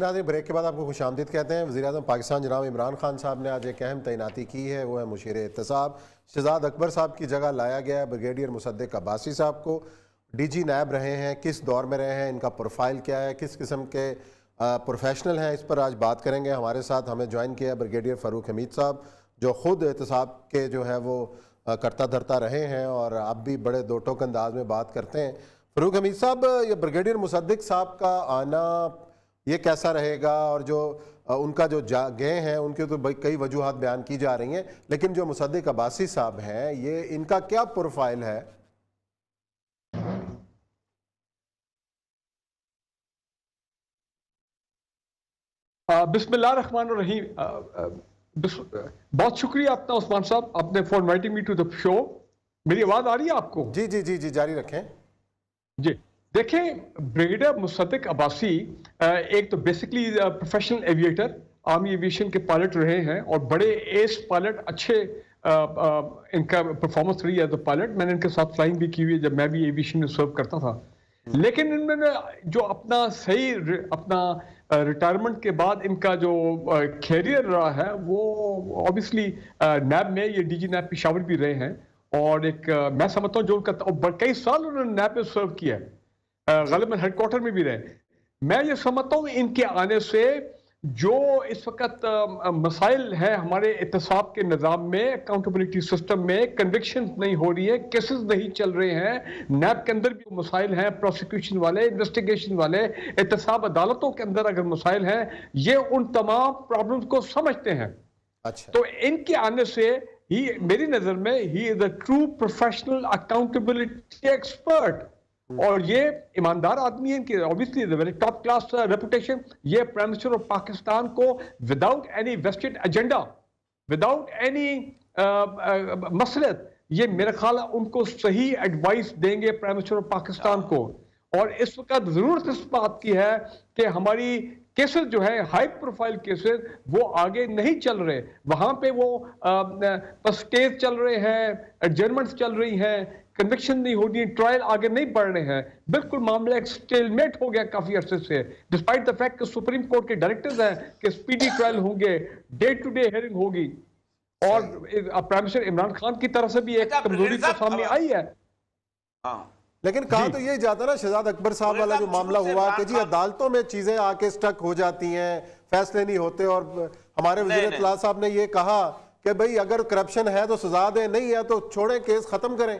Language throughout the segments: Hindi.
नाज़रीन, ब्रेक के बाद आपको खुशामदीद कहते हैं। वज़ीर आज़म पाकिस्तान जनाब इमरान खान साहब ने आज एक अहम तैनाती की है, वो है मुशीर एहतसाब। शहजाद अकबर साहब की जगह लाया गया है ब्रिगेडियर मुसद्दिक अब्बासी साहब को। डीजी नायब रहे हैं, किस दौर में रहे हैं, इनका प्रोफाइल क्या है, किस किस्म के प्रोफेशनल हैं, इस पर आज बात करेंगे। हमारे साथ हमें ज्वाइन किया ब्रिगेडियर फ़ारूक हमीद साहब, जो ख़ुद एहतसाब के जो है वो करता धरता रहे हैं और आप भी बड़े दो टोक अंदाज में बात करते हैं। फ़ारूक हमीद साहब, ये ब्रिगेडियर मुसद्दिक साहब का आना ये कैसा रहेगा, और जो उनका जो गए हैं उनके तो कई वजूहात बयान की जा रही हैं, लेकिन जो मुसद्दिक अब्बासी साहब हैं ये इनका क्या प्रोफाइल है? बिस्मिल्लाह रहमान रहीम। बहुत शुक्रिया आपका उस्मान साहब, आपने for inviting me to the show. मेरी आवाज आ रही है आपको? जी जी जी जी, जारी रखें जी। देखें, ब्रिगेडियर मुसद्दिक अब्बासी एक तो basically professional aviator, army aviation के पायलट रहे हैं और बड़े एस पायलट, अच्छे इनका परफॉर्मेंस रही है। तो पायलट मैंने इनके साथ फ्लाइंग भी की हुई है जब मैं भी एविएशन में सर्व करता था। लेकिन इन्होंने जो अपना सही अपना रिटायरमेंट के बाद इनका जो कैरियर रहा है वो ऑब्वियसली नैब में, ये डीजी नैब पेशावर भी रहे हैं और एक मैं समझता हूँ जो उनका कई साल उन्होंने नैब में सर्व किया है, गालिबन हेडक्वार्टर में भी रहे। मैं ये समझता हूँ इनके आने से जो इस वक्त मसाइल है हमारे एहतसाब के निज़ाम में, अकाउंटेबिलिटी सिस्टम में, कन्विक्शन नहीं हो रही है, केसेस नहीं चल रहे हैं, नैब के अंदर भी मसाइल हैं, प्रोसिक्यूशन वाले, इन्वेस्टिगेशन वाले, एहतसाब अदालतों के अंदर अगर मसाइल हैं, ये उन तमाम प्रॉब्लम्स को समझते हैं। अच्छा, तो इनके आने से ही मेरी नजर में he is a true professional accountability expert, और ये ईमानदार आदमी है। इनकी obviously very top class reputation. ये प्राइम मिनिस्टर ऑफ पाकिस्तान को without any vested agenda, without any मसलत, ये मेरा ख्याल है उनको सही एडवाइस देंगे प्राइम मिनिस्टर ऑफ पाकिस्तान को। और इस वक्त जरूरत इस बात की है कि हमारी केसेस जो है हाई प्रोफाइल केसेस वो आगे नहीं चल रहे, वहां पे वो स्टेज चल रहे हैं, एडजर्नमेंट्स चल रही हैं, कन्विक्शन नहीं हो रही, ट्रायल आगे नहीं बढ़ रहे हैं। बिल्कुल मामला एक स्टेलमेट हो गया काफी अरसे से, डिस्पाइट द फैक्ट कि सुप्रीम कोर्ट के डायरेक्टर्स हैं कि स्पीडी ट्रायल होंगे, डे टू डे हियरिंग होगी, और प्राइम मिनिस्टर इमरान खान की तरफ से भी एक कमजोरी तो सामने आई है। लेकिन कहा तो यही जाता ना शहजाद अकबर साहब वाला जो मामला हुआ कि जी अदालतों में चीजें आके स्टक हो जाती हैं, फैसले नहीं होते, और हमारे वज़ीर इत्तला साहब ने ये कहा कि भाई अगर करप्शन है तो सजा दें, नहीं है तो छोड़ें, केस खत्म करें।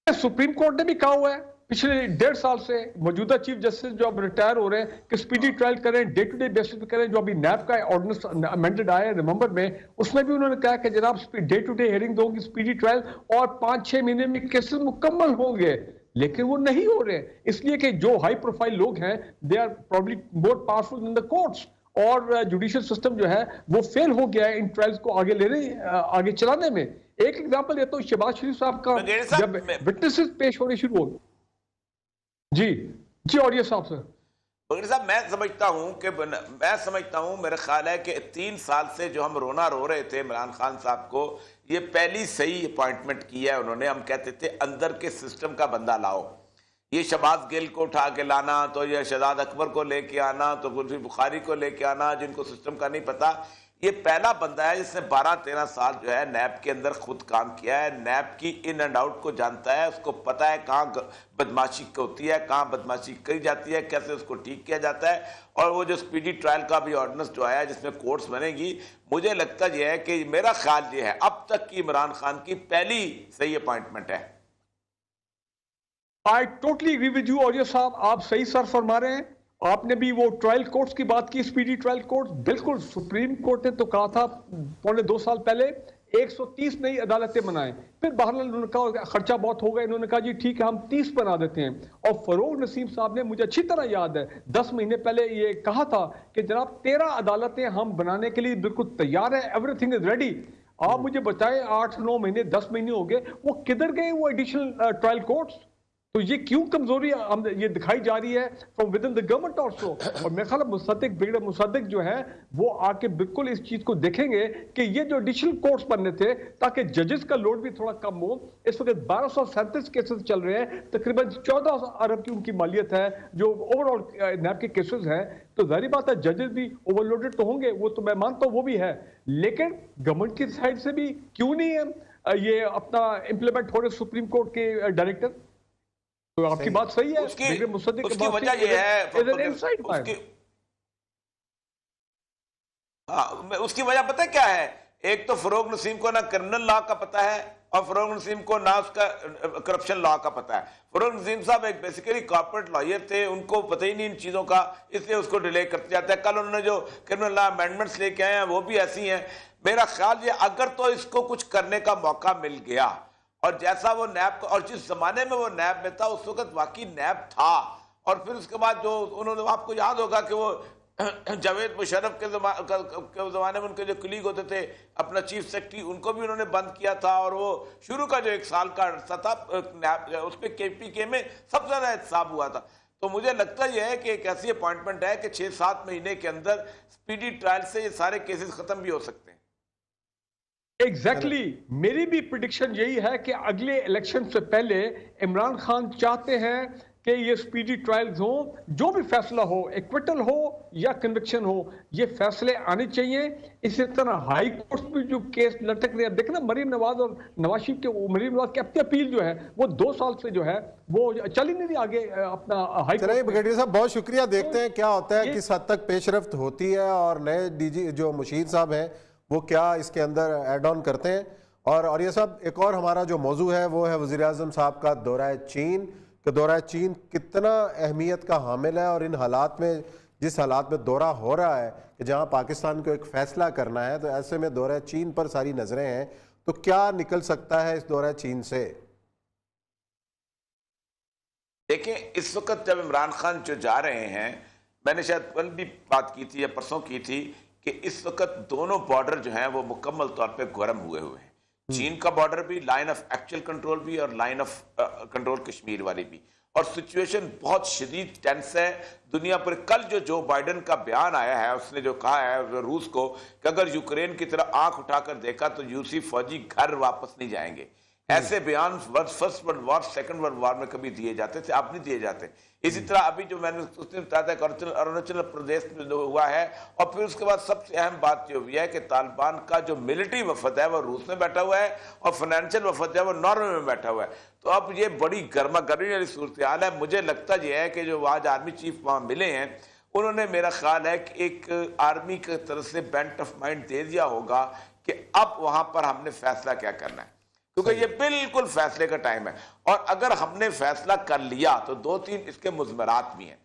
सुप्रीम कोर्ट ने भी कहा हुआ है पिछले 1.5 साल से, मौजूदा चीफ जस्टिस जो अब रिटायर हो रहे हैं, कि स्पीडी ट्रायल करें, डे टू डे बेसिस पे करें। जो अभी नैब का ऑर्डिनेंस अमेंडेड आया है नवंबर में, उसमें भी उन्होंने कहा कि जनाब डे टू डे हियरिंग होगी, स्पीडी ट्रायल, और 5-6 महीने में केसेस मुकम्मल होंगे। लेकिन वो नहीं हो रहे, इसलिए कि जो हाई प्रोफाइल लोग हैं they are probably more powerful in the courts, और जुडिशियल सिस्टम जो है वो फेल हो गया है इन ट्रायल्स को आगे चलाने में। एक एग्जांपल देता हूँ, शहबाज शरीफ साहब का जब विटनेसेस पेश होने शुरू हो। जी जी, और ये साहब सर बगैर साहब, मैं समझता हूं मेरा ख्याल है कि 3 साल से जो हम रोना रो रहे थे इमरान खान साहब को, ये पहली सही अपॉइंटमेंट की है उन्होंने। हम कहते थे अंदर के सिस्टम का बंदा लाओ, ये शहबाज गिल को उठा के लाना, तो ये शहजाद अकबर को लेके आना, तो कुल्फी बुखारी को लेके आना, जिनको सिस्टम का नहीं पता। ये पहला बंदा है जिसने 12-13 साल जो है नैब के अंदर खुद काम किया है, नैब की इन एंड आउट को जानता है, उसको पता है कहाँ बदमाशी होती है, कहाँ बदमाशी करी जाती है, कैसे उसको ठीक किया जाता है। और वो जो स्पीडी ट्रायल का भी ऑर्डिनेंस जो आया जिसमें कोर्ट्स बनेगी, मुझे लगता यह है कि मेरा ख्याल ये है अब तक की इमरान खान की पहली सही अपॉइंटमेंट है। I totally agree with you. और ये साहब आप सही सर फरमा रहे हैं। आपने भी वो ट्रायल कोर्ट्स की बात की, स्पीडी ट्रायल कोर्ट, बिल्कुल सुप्रीम कोर्ट ने तो कहा था 2.25 साल पहले 130 नई अदालतें बनाएं, फिर बहरहाल उन्होंने कहा खर्चा बहुत होगा, इन्होंने कहा जी ठीक है हम 30 बना देते हैं। और फरोग नसीम साहब ने, मुझे अच्छी तरह याद है, 10 महीने पहले ये कहा था कि जनाब 13 अदालतें हम बनाने के लिए बिल्कुल तैयार है, एवरीथिंग इज रेडी। आप मुझे बताएं 8-9 महीने 10 महीने हो गए, वो किधर गए वो एडिशनल ट्रायल कोर्ट्स? तो ये क्यों कमजोरी हम ये दिखाई जा रही है from with in the government also. और मेरे ख्याल मुसद्दिक ब्रिगेडियर मुसद्दिक जो है वो आके बिल्कुल इस चीज को देखेंगे कि ये जो एडिशनल कोर्ट्स बनने थे ताकि जजेस का लोड भी थोड़ा कम हो। इस वक्त 1237 केसेस चल रहे हैं, तकरीबन 14 अरब की उनकी मालियत है जो ओवरऑल नैब के केसेस हैं। तो जाहिर बात है जजेस भी ओवरलोडेड तो होंगे, वो तो मैं मानता हूँ वो भी है, लेकिन गवर्नमेंट की साइड से भी क्यों नहीं है ये अपना इंप्लीमेंट हो रहे सुप्रीम कोर्ट के डायरेक्टर। तो आपकी बात सही है। उसकी वजह यह है, उसकी वजह पता है क्या है? एक तो फरोग नसीम को ना क्रिमिनल लॉ का पता है और फरोग नसीम को ना उसका करप्शन लॉ का पता है। फरोग नसीम साहब एक बेसिकली कॉर्पोरेट लॉयर थे, उनको पता ही नहीं इन चीजों का, इसलिए उसको डिले करते जाता है। कल उन्होंने जो क्रिमिनल लॉ अमेंडमेंट्स लेके आए हैं वो भी ऐसी हैं। मेरा ख्याल ये अगर तो इसको कुछ करने का मौका मिल गया, और जैसा वो नैब, और जिस जमाने में वो नैब में था उस वक्त वाकई नैब था, और फिर उसके बाद जो उन्होंने, आपको याद होगा कि वो जावेद मुशर्रफ के ज़माने में उनके जो कुलीग होते थे अपना चीफ सेक्रेटरी, उनको भी उन्होंने बंद किया था। और वो शुरू का जो 1 साल का अरसा था उस पर KPK में सबसे ज़्यादा एहतसाब हुआ था। तो मुझे लगता यह है कि एक ऐसी अपॉइंटमेंट है कि 6-7 महीने के अंदर स्पीडी ट्रायल से ये सारे केसेस खत्म भी हो सकते हैं। एग्जैक्टली मेरी भी प्रिडिक्शन यही है कि अगले इलेक्शन से पहले इमरान खान चाहते हैं कि ये स्पीडी ट्रायल्स हो, जो भी फैसला हो, एक्विटल हो या कन्विक्शन हो, ये फैसले आने चाहिए। इसी तरह हाई कोर्ट में जो केस लटक रहे हैं, देखना मरीम नवाज और नवाज शरीफ के, मरीम नवाज की अपनी अपील जो है वो 2 साल से जो है वो चल ही नहीं रही आगे अपना हाई कोर्ट। ब्रिगेडियर साहब बहुत शुक्रिया, देखते हैं क्या होता है, किस हद तक पेशरफ्त होती है और नए DG जो मुशीर साहब हैं वो क्या इसके अंदर एड ऑन करते हैं। और ये सब एक और हमारा जो मौजू है वो है वज़ीर-ए-आज़म साहब का दौरा चीन, कि दौरा चीन कितना अहमियत का हामिल है, और इन हालात में, जिस हालात में दौरा हो रहा है कि जहां पाकिस्तान को एक फ़ैसला करना है, तो ऐसे में दौरा चीन पर सारी नज़रें हैं, तो क्या निकल सकता है इस दौरा चीन से? देखें, इस वक्त जब इमरान खान जो जा रहे हैं, मैंने शायद कल भी बात की थी या परसों की थी कि इस वक्त दोनों बॉर्डर जो हैं वो मुकम्मल तौर पे गर्म हुए हुए हैं। चीन का बॉर्डर भी, लाइन ऑफ एक्चुअल कंट्रोल भी, और लाइन ऑफ कंट्रोल कश्मीर वाली भी, और सिचुएशन बहुत शदीद टेंस है दुनिया पर। कल जो बाइडन का बयान आया है, उसने जो कहा है रूस को कि अगर यूक्रेन की तरफ आंख उठाकर देखा तो रूसी फौजी घर वापस नहीं जाएंगे। ऐसे बयान first world war, second world war में कभी दिए जाते थे, अब नहीं दिए जाते। इसी तरह अभी जो मैंने उसने बताया था अरुणाचल प्रदेश में जो हुआ है, और फिर उसके बाद सबसे अहम बात जो हुई है कि तालिबान का जो मिलिट्री वफद है वो रूस में बैठा हुआ है, और फाइनेंशियल वफद है वो नॉर्वे में बैठा हुआ है। तो अब ये बड़ी गर्मा गर्मी वाली सूरत हाल है। मुझे लगता यह है कि जो आज आर्मी चीफ वहाँ मिले हैं, उन्होंने मेरा ख्याल है कि एक आर्मी की तरफ से बेंट ऑफ माइंड दे दिया होगा कि अब वहां पर हमने फैसला क्या करना है, क्योंकि ये बिल्कुल फैसले का टाइम है। और अगर हमने फैसला कर लिया तो 2-3 इसके मुज़मरात भी हैं।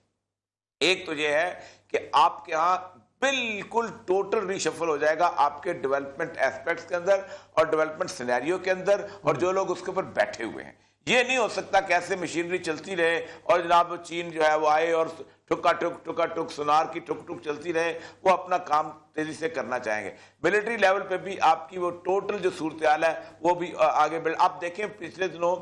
एक तो ये है कि आपके यहाँ बिल्कुल टोटल रीशफल हो जाएगा आपके डेवलपमेंट एस्पेक्ट्स के अंदर और डेवलपमेंट सिनेरियो के अंदर, और जो लोग उसके ऊपर बैठे हुए हैं। ये नहीं हो सकता कैसे मशीनरी चलती रहे और जनाब चीन जो है वो आए और ठुका ठुक सुनार की ठुक ठुक चलती रहे, वो अपना काम तेजी से करना चाहेंगे। मिलिट्री लेवल पे भी आपकी वो टोटल जो सूरत हाल है वो भी आगे बढ़। आप देखें पिछले दिनों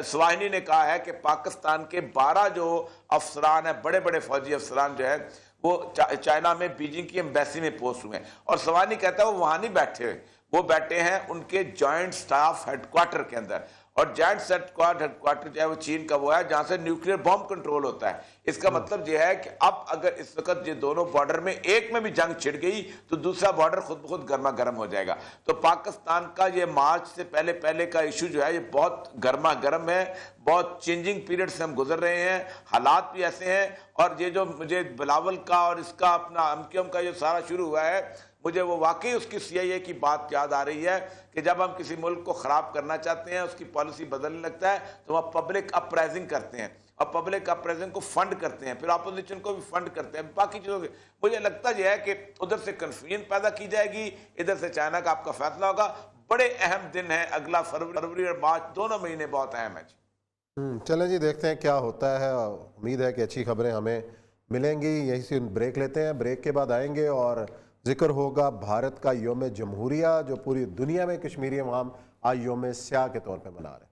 सवाहिनी ने कहा है कि पाकिस्तान के 12 जो अफसरान है, बड़े बड़े फौजी अफसरान जो है वो चाइना में बीजिंग की एम्बेसी में पोस्ट हुए हैं। और सवाहिनी कहता है वो वहां नहीं बैठे हुए, वो बैठे हैं उनके जॉइंट स्टाफ हेडक्वार्टर के अंदर। और जॉइंट हेडक्वार्टर जो है वो चीन का वो है जहां से न्यूक्लियर बॉम्ब कंट्रोल होता है। इसका मतलब यह है कि अब अगर इस वक्त ये दोनों बॉर्डर में एक में भी जंग छिड़ गई तो दूसरा बॉर्डर खुद ब खुद गर्मा गर्म हो जाएगा। तो पाकिस्तान का ये मार्च से पहले का इशू जो है ये बहुत गर्मा गर्म है, बहुत चेंजिंग पीरियड से हम गुजर रहे हैं, हालात भी ऐसे हैं। और ये जो मुझे बिलावल का और इसका अपना अमकियम का जो सारा शुरू हुआ है, मुझे वो वाकई उसकी CIA की बात याद आ रही है कि जब हम किसी मुल्क को ख़राब करना चाहते हैं, उसकी पॉलिसी बदलने लगता है, तो वह पब्लिक अपराइजिंग करते हैं और पब्लिक अपराइजिंग को फंड करते हैं, फिर अपोजिशन को भी फंड करते हैं, बाकी चीज़ों के। मुझे लगता यह है कि उधर से कन्फ्यूजन पैदा की जाएगी, इधर से चाइना का आपका फैसला होगा। बड़े अहम दिन है, अगला फरवरी और मार्च दोनों महीने बहुत अहम है। चलें जी, देखते हैं क्या होता है। उम्मीद है कि अच्छी खबरें हमें मिलेंगी। यहीं से ब्रेक लेते हैं, ब्रेक के बाद आएंगे और जिक्र होगा भारत का योम जमहूरिया, जो पूरी दुनिया में कश्मीरी अवाम आज योम स्याह के तौर पे मना रहे हैं।